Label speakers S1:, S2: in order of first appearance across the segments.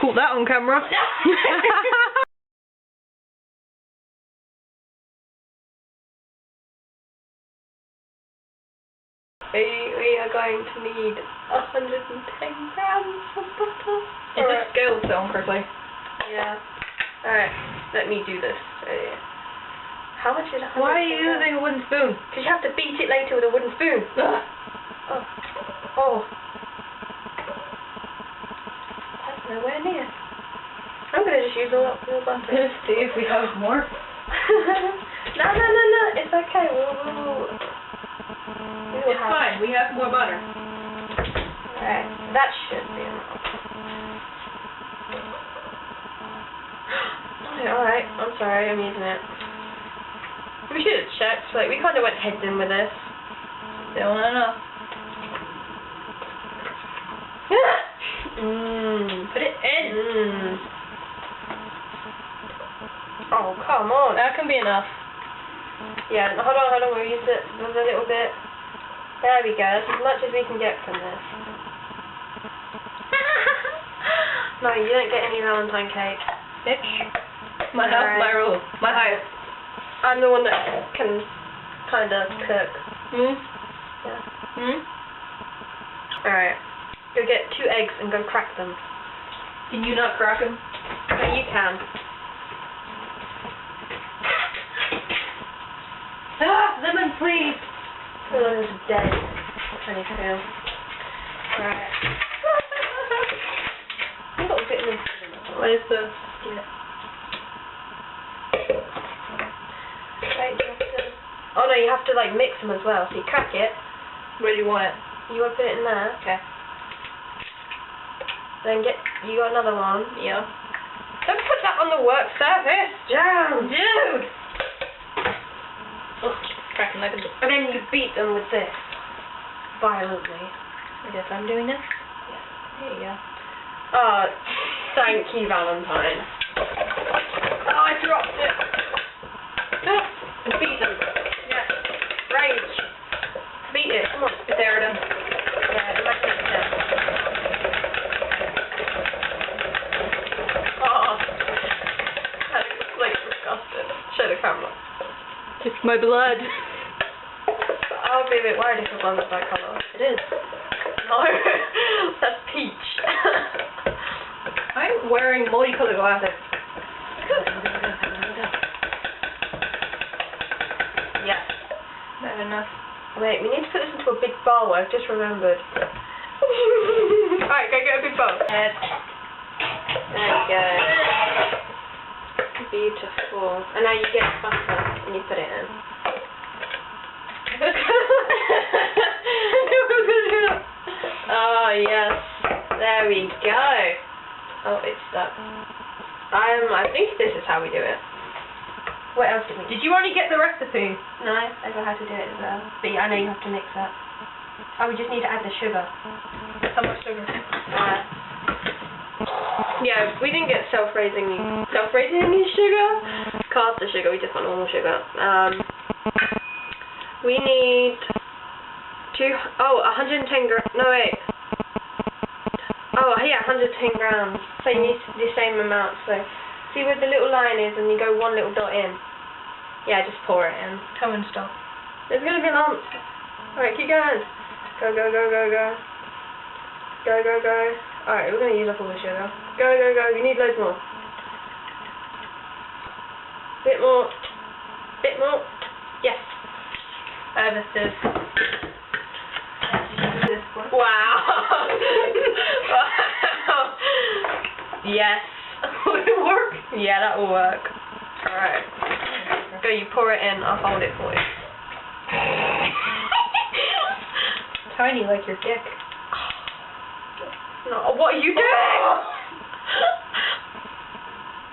S1: caught that on camera.
S2: We are going to need 110 grams of butter.
S1: Is this scale still on correctly?
S2: Yeah. Alright, let me do this. How much is 110
S1: Why are you using a wooden spoon?
S2: Because you have to beat it later with a wooden spoon.
S1: Ugh.
S2: Oh. That's nowhere near. I'm going to just use all the butter.
S1: Let's see if we have more.
S2: No. It's okay.
S1: It's fine. We have more butter.
S2: Alright, that should be enough. Alright, I'm sorry, I'm using it. We should have checked, like, we kind of went heads in with this.
S1: Still not enough.
S2: Put it in! Oh, come on.
S1: That can be enough.
S2: Yeah, hold on, we'll use it with a little bit. There we go, that's as much as we can get from this. No, you don't get any Valentine cake.
S1: Bitch. My house, my rules. My house.
S2: I'm the one that can kind of cook. Yeah. Alright. Go get 2 eggs and go crack them.
S1: Can you not crack them?
S2: No, you can.
S1: Lemon, please.
S2: Lemon's dead. I need to. Alright. I've got vitamin C in it.
S1: Where's the...
S2: Yeah. Right, you have to... Oh no, you have to like mix them as well. So you crack it.
S1: Where do you want it?
S2: You want to put it in there.
S1: Okay.
S2: Then you got another one.
S1: Yeah.
S2: Don't put that on the work surface. Jam.
S1: Dude! Ugh, cracking like a...
S2: And then you beat them with this. Violently.
S1: I guess I'm doing this?
S2: Yeah.
S1: There you go.
S2: Oh, thank you, Valentine.
S1: Oh, I dropped it.
S2: And beat them. Yeah. Rage. Beat it. Come on.
S1: It's there then.
S2: Yeah, imagine it now. Oh. That looks like disgusting. Show the camera.
S1: It's my blood.
S2: I'll be a bit worried if it wasn't that colour. It is. No. That's peach.
S1: I'm wearing multicolored glasses.
S2: Yes.
S1: Not enough.
S2: Wait, we need to put this into a big bowl. I've just remembered. Alright, go get a big bowl. There you go. Beautiful. And now you get butter and you put it in. Oh yes. There we go. Oh, it's stuck. I think this is how we do it. What else did we do?
S1: Did you already get the recipe?
S2: No, I know how to do it as well. But yeah, I know you have to mix that. Oh, we just need to add the sugar.
S1: How much sugar?
S2: Yeah, we didn't get self-raising sugar. Caster sugar, we just want normal sugar. We need 110 grams. No, wait. Oh, yeah, 110 grams. So you need the same amount. So, see where the little line is and you go one little dot in. Yeah, just pour it in.
S1: Come and stop.
S2: There's going to be lumps. Alright, keep going. Go. Go. Alright, we're going to use up all the sugar. Go. You need loads more. Bit more. Yes.
S1: This is... This one.
S2: Wow. Yes.
S1: Will it work?
S2: Yeah, that will work. Alright. Go, you pour it in, I'll hold it for you.
S1: Tiny like your dick.
S2: No, what are you doing?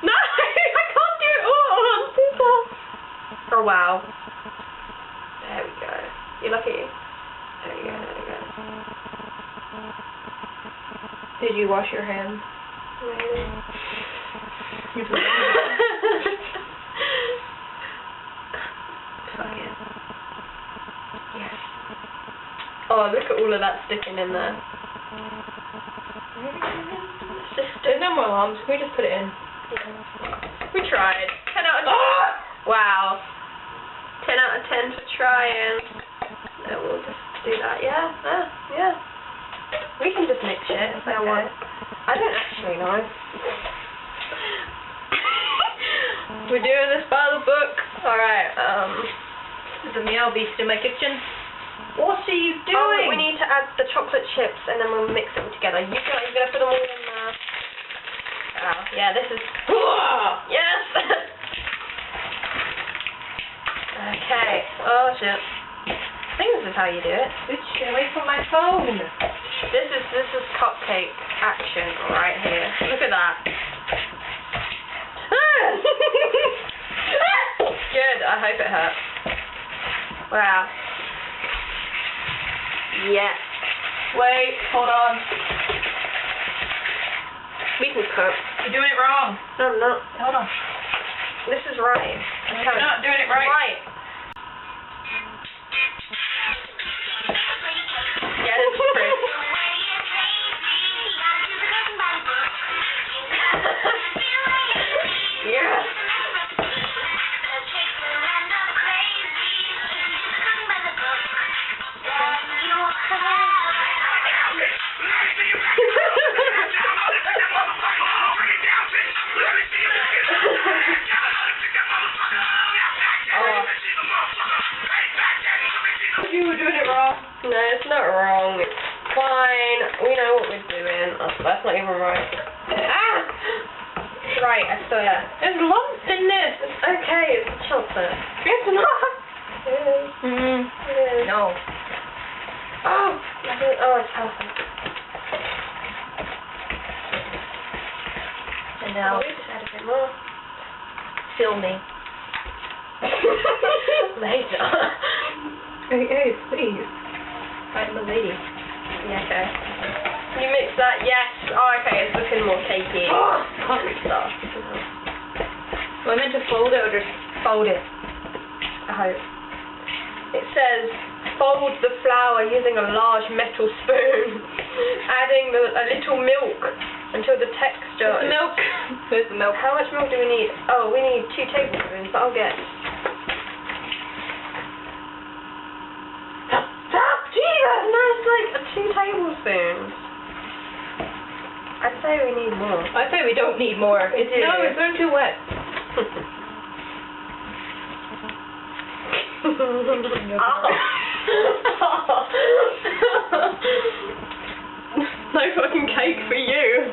S2: No, I can't do it all at once. Oh wow. There we go. You're lucky. There we go.
S1: Did you wash your hands?
S2: Maybe. Fuck it. Yes. Oh, look at all of that sticking in there.
S1: There's no more alarms. Can we just put it in?
S2: We tried. 10 out of 10. Wow. 10 out of 10 for trying. No, we'll just do that. Yeah. We can just mix it if I want. I don't actually know. We're doing this by the book. Alright,
S1: There's a meow beast in my kitchen. What are you doing?
S2: Oh, we need to add the chocolate chips and then we'll mix it all together. You're gonna put them all in there. Oh, yeah, this is... Yes! Okay. Oh, shit. I think this is how you do it.
S1: Bitch, get away from my phone.
S2: This is cupcake action right here. Look at that. Good. I hope it hurt. Wow. Yes.
S1: Wait, hold on.
S2: We can cook.
S1: You're doing it wrong.
S2: No, I'm not.
S1: Hold on.
S2: This is right.
S1: You're not doing it right.
S2: Right. Yeah, this is Chris. Yes.
S1: You were doing it wrong.
S2: No, it's not wrong. It's fine. We know what we're doing. That's not even right. Ah! It's right, I swear.
S1: There's lumps in this.
S2: It's okay, it's chocolate. It's not. It is. It is.
S1: No.
S2: Oh! It's perfect.
S1: And now,
S2: We just add a bit more.
S1: fill me.
S2: Later.
S1: Hey, please. I'm a lady.
S2: Yeah, okay. Can you mix that? Yes. Oh, okay, it's looking more cakey. Good stuff.
S1: Am I meant to fold it or just fold it?
S2: I hope. It says, fold the flour using a large metal spoon, adding a little milk until the texture...
S1: Milk. Where's the milk?
S2: How much milk do we need? Oh, we need 2 tablespoons, but I'll get... Jesus! No, it's like 2 tablespoons. I'd say we need more.
S1: I say we don't need more.
S2: We do.
S1: No, it's going too wet.
S2: No fucking cake for you.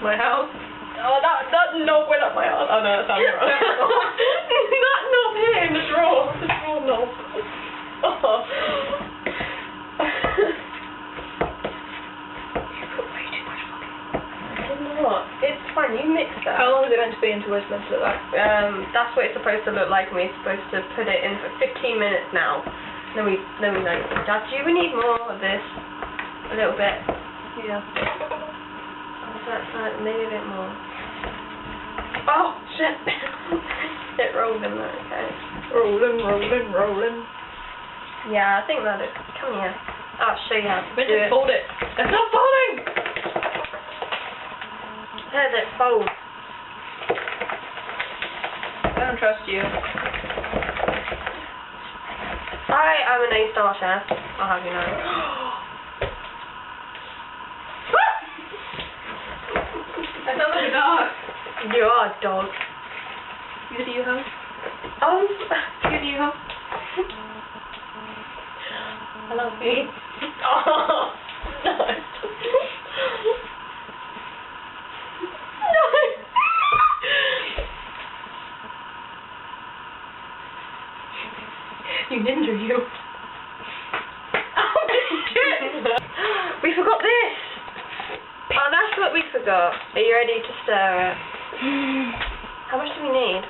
S1: My house.
S2: Oh, that knob went up my ass. Oh no, that sounds wrong. That knob here in the drawer. The drawer knob. Oh. You put way too much fucking. I did not. It's fine. You mix that.
S1: How long is it meant to be until it's meant to look like?
S2: That's what it's supposed to look like, and we're supposed to put it in for 15 minutes now. Then we know. Dad, do we need more of this? A little bit.
S1: Yeah.
S2: Maybe a bit more. Oh shit! It rolled in there. Okay.
S1: Rolling.
S2: Yeah, I think that is. Come here. I'll show you how to
S1: Meant
S2: do
S1: to
S2: it.
S1: fold it. It's not folding.
S2: How does it fold?
S1: I don't trust you.
S2: I am an A-star chef. I'll have you know.
S1: I sound like a dog.
S2: You are a dog.
S1: You do you have?
S2: You do you have? I love you. Oh, no. No. You ninja, you. Oh, shit. We forgot this. Oh, that's what we forgot. Are you ready to stir it? How much do we need?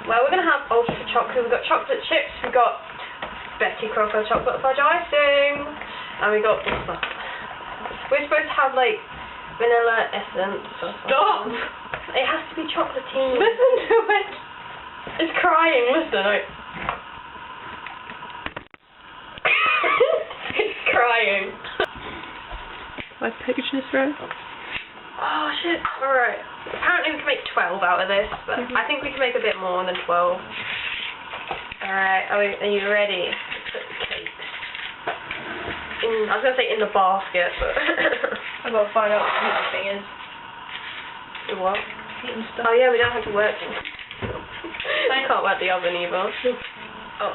S2: Well, we're going to have ultra chocolate. We've got chocolate chips. We've got Betty Crocker chocolate fudge icing. And we got this stuff. We're supposed to have, like, vanilla essence.
S1: Stop!
S2: It has to be chocolatey.
S1: Listen to it.
S2: It's crying. Listen. It's crying.
S3: My pictures right?
S2: Oh shit, alright. Apparently we can make 12 out of this, but I think we can make a bit more than 12. Alright, are you ready to put the cakes in, I was going to say in the basket, but
S1: I've got to find out what the heating thing is.
S2: the what?
S1: Heating stuff.
S2: Oh yeah, we don't have to work. I can't work the oven either. Oh.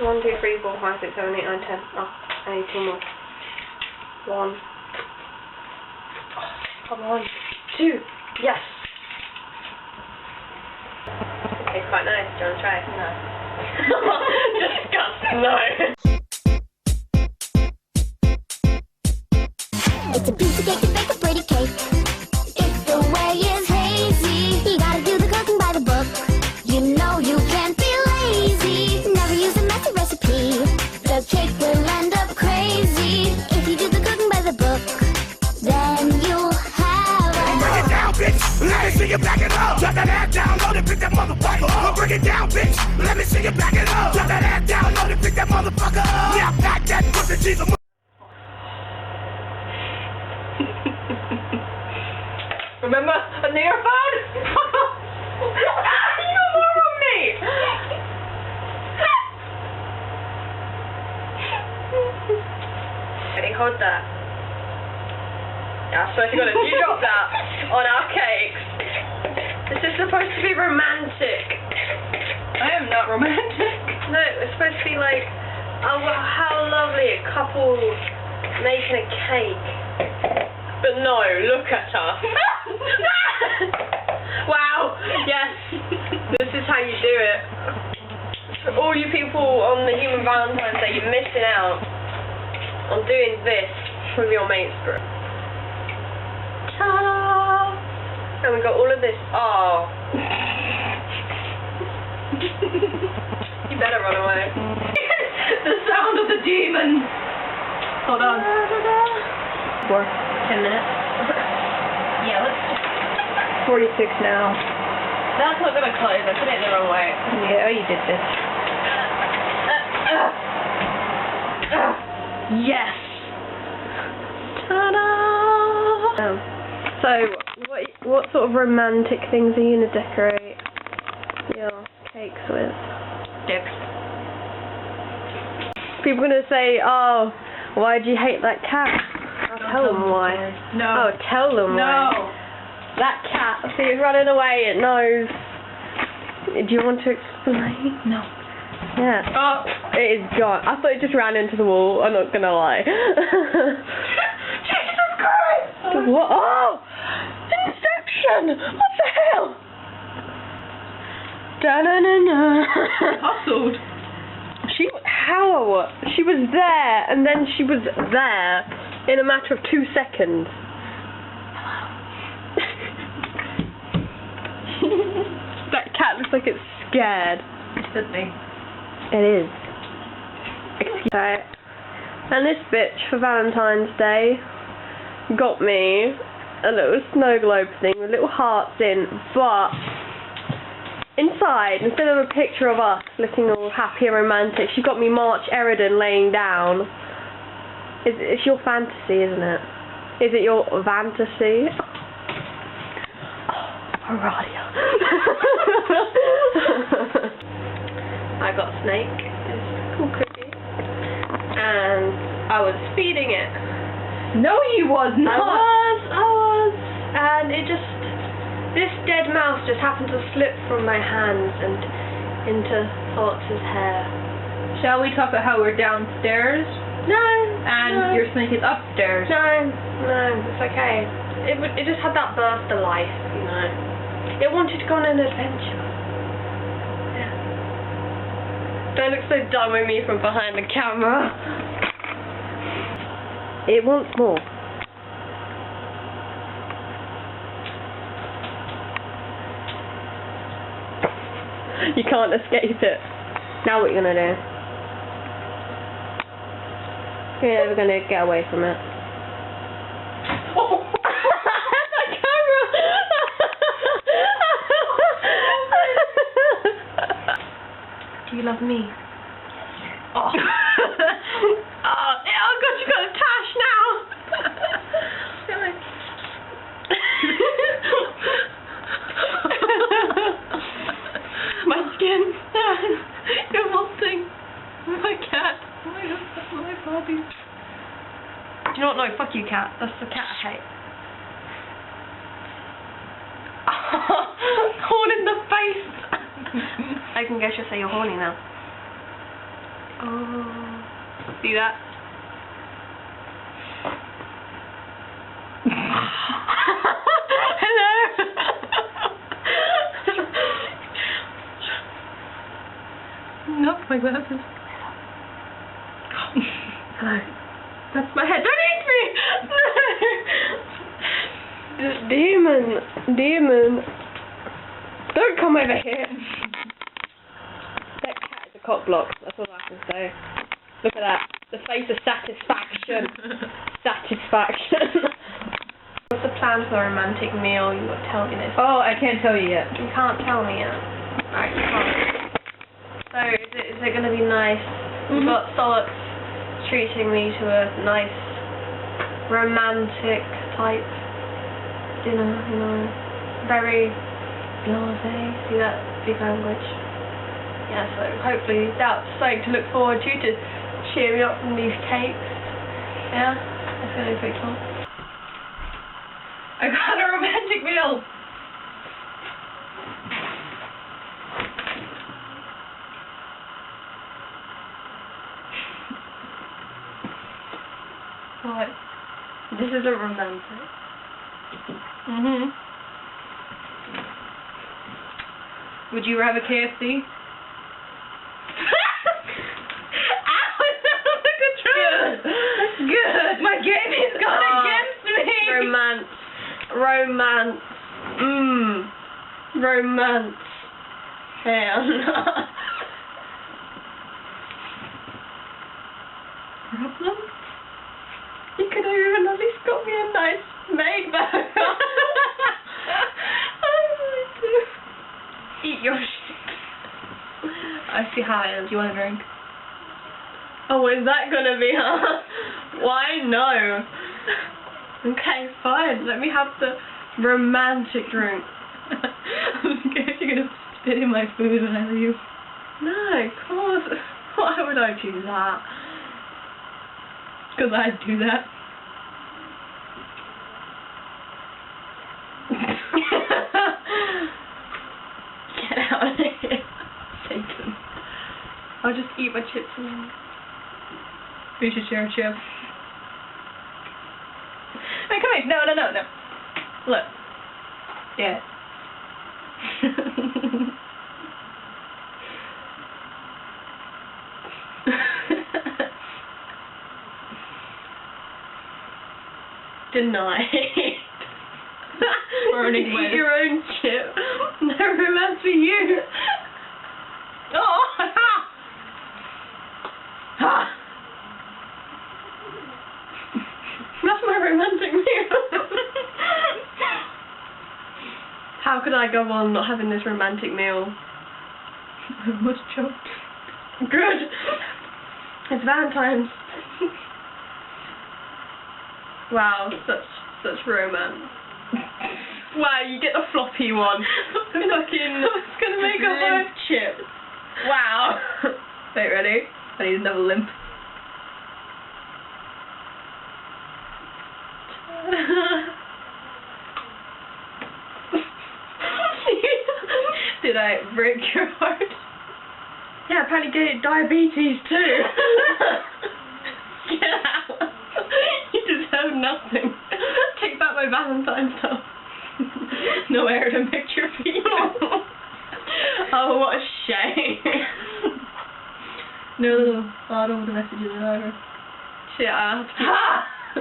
S2: 1, 2, 3, 4, 5, 6, 7, 8, 9, 10. Oh, I need 2 more. 1. Oh, come on. 2. Yes. Okay, quite nice. Do you want to try it? No. Disgusting. No.
S4: It's a piece of cake to bake a pretty cake. If the way is hazy, you gotta do the cooking by the book. You know you can't be lazy. Never use a messy recipe. The cake will end up crazy. If you do the cooking by the book, then you'll have
S5: Break it down, bitch. Let me see you back it up. Drop that ass down, load it, pick that motherfucker up. Break it down, bitch. Let me see you back it up. Drop that ass down, load it, pick that motherfucker up. Yeah, back that pussy, Jesus.
S2: Remember a nearphone? You more on me! Ready, hold that. Yeah, I swear to God, if you drop that on our cakes, this is supposed to be romantic.
S1: I am not romantic.
S2: No, it's supposed to be like, oh, wow, how lovely, a couple making a cake. But no, look at her. Wow, yes, this is how you do it. For all you people on the Human Valentine's Day, you're missing out on doing this with your mates group. Ta-da! And we got all of this. Oh. You better run away.
S1: The sound of the demon. Hold on. 10 minutes. Yeah, let's just...
S3: 46 now.
S1: That's not gonna close. I put it in the wrong way.
S3: Yeah, you did this.
S1: Yes.
S3: Ta-da! So, what sort of romantic things are you gonna decorate your cakes with?
S1: Dicks.
S3: People are gonna say, "Oh, why do you hate that cat?" I'll tell them why.
S1: No.
S3: Oh, tell them why.
S1: No.
S3: That cat, see, it's running away. It knows. Do you want to explain?
S1: No.
S3: Yeah.
S1: Oh.
S3: It is gone. I thought it just ran into the wall. I'm not gonna lie.
S1: Jesus Christ!
S3: What? Oh! Inception! What the hell? Da-na-na-na.
S1: Hustled.
S3: She was there, and then she was there in a matter of 2 seconds. That cat looks like it's scared.
S1: It should be.
S3: It is. Excuse me. And this bitch for Valentine's Day got me a little snow globe thing with little hearts in, but inside, instead of a picture of us looking all happy and romantic, she got me March Eridan laying down. It's your fantasy, isn't it? Is it your fantasy? Oh, Aradia. I got Snake, this cool cookie, and I was feeding it.
S1: No, you was not.
S2: I was, and it just, this dead mouse just happened to slip from my hands and into Sollux' hair.
S1: Shall we talk about how we're downstairs
S2: No.
S1: and
S2: no.
S1: your snake is upstairs?
S2: No, it's okay. It just had that burst of life, you know. It wanted to go on an adventure. Yeah. Don't look so dumb with me from behind the camera.
S3: It wants more. You can't escape it. Now what are you gonna do? You're never gonna get away from it.
S2: Oh.
S3: The camera!
S2: Do you love me?
S1: Oh.
S2: Oh, My puppy. Do you know what? No, fuck you, cat. That's the cat I hate. Horn in the face. I can guess you'll say you're horny now. Oh, see that? Hello. Not my glasses. Hello. That's my head. Don't eat me.
S3: Demon. Don't come over here. That cat is a cock block. That's all I can say. Look at that. The face of satisfaction. Satisfaction.
S2: What's the plan for the romantic meal? You got to tell me this.
S3: Oh, I can't tell you yet.
S2: You can't tell me yet. Right, you can't. So, is it going to be nice? We've got Sollux treating me to a nice romantic type dinner, you know. Very blasé. See that big language? Yeah, so hopefully that's something to look forward to cheer me up from these cakes. Yeah, that's going to be pretty cool. I got a romantic meal! What? This isn't romantic. Would you rather KFC? Good. My game is gone against me. Romance. Romance. Hell no. Problem? You could have even at least got me a nice made burger. Eat your shit. I see how it is. Do you want a drink? Oh, is that gonna be her? Why no? Okay, fine. Let me have the romantic drink. I'm scared you're gonna spit in my food when I leave. No, of course. Why would I do that? Because I'd do that. Get out of here, Satan. I'll just eat my chips alone. We should share a chip. Wait, come here. No. Look. Yeah. Deny. Burning eat your own chip. No romance for you. Oh! That's my romantic meal. How could I go on not having this romantic meal? I almost choked. Good. It's Valentine's. Wow, such romance. Wow, you get the floppy one. Fucking it's gonna make a limp chip. Wow. Wait, ready? I need another limp. Did I break your heart? Yeah, apparently get diabetes too. Get out. You deserve nothing. Take back my Valentine stuff. No air to picture people. Oh, what a shame. No, I don't want the messages either. Shit, I have to.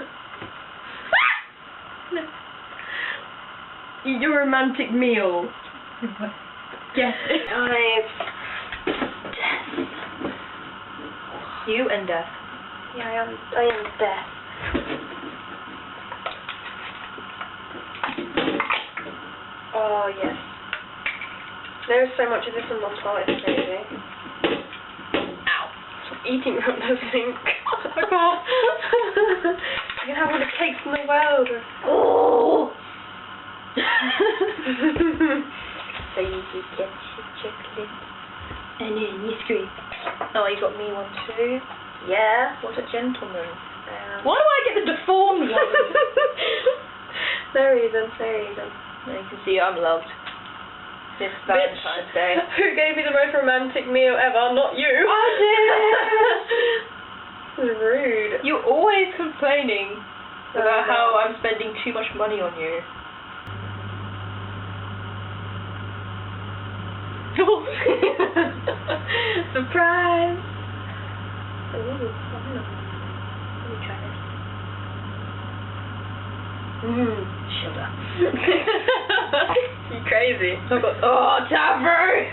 S2: Eat your romantic meal. Yes. Death. You and death. Yeah, I am death. Oh, yes. There's so much of this on the toilet today. Ow. Stop eating from the sink. I can't. I can have all the cakes in the world. Oh! So you get your chocolate. And then you scream. Oh, you got me one too. Yeah, what a gentleman.
S1: Why do I get the deformed one?
S2: No reason, no reason.
S1: You can see I'm loved. This Valentine's Day.
S2: Who gave me the most romantic meal ever? Not you.
S1: I
S2: This is rude.
S1: You're always complaining about
S2: no.
S1: how I'm spending too much money on you.
S2: Surprise! Ooh, let me try this. Sugar. You crazy.
S1: I've got, Tavros!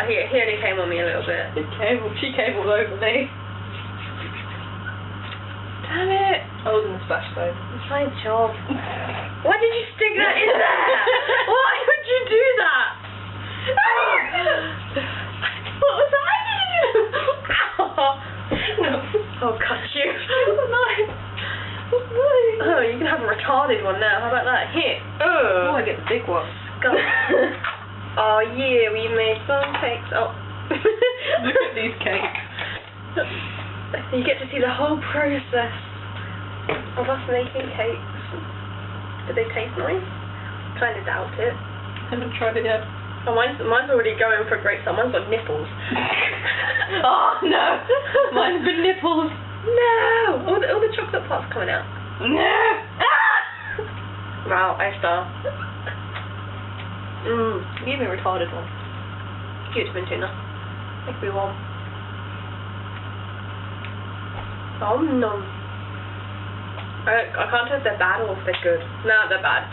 S2: He only came on me a little bit.
S1: She came all over me.
S2: Damn it!
S1: I was in the splash zone.
S2: It's my job. Why did you stick that in there? Why would you do that? What was that?
S1: No.
S2: Oh, cut you.
S1: Nice.
S2: Oh, you can have a retarded one now. How about that? Here.
S1: Oh, I get the big one.
S2: Oh yeah, we made some cakes. Oh.
S1: Look at these cakes.
S2: You get to see the whole process of us making cakes. Do they taste nice? Kinda doubt it.
S1: I haven't tried it yet.
S2: Oh, mine's already going for a great start. Mine's got nipples.
S1: Oh no! Mine's got nipples.
S2: No! All the chocolate parts coming out.
S1: No!
S2: Wow, A-star.
S1: Give me a retarded one.
S2: Cute twin tuna. Make me warm. Oh no. I can't tell if they're bad or if they're good. No, they're bad.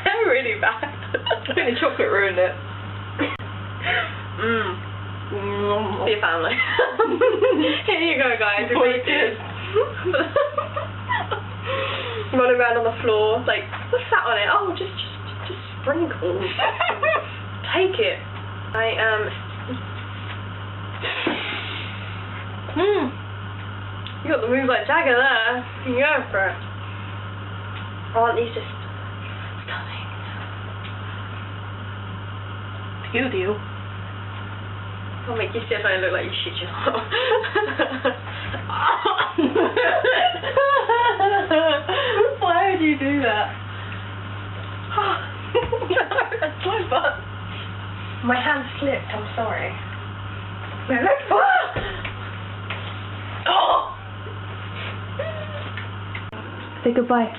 S2: They're really bad.
S1: I think the chocolate ruined it.
S2: For your family. Here you go, guys.
S1: For your kids.
S2: Running around on the floor, like, what's that on it? Oh, just sprinkles. Take it. I am. You got the moves like Jagger there. You can go for it. Aren't these just stunning?
S1: Deal.
S2: I'll make you sit and look like you shit yourself.
S1: Why would you do that?
S2: That's my butt. My hand slipped, I'm sorry.
S3: Say goodbye.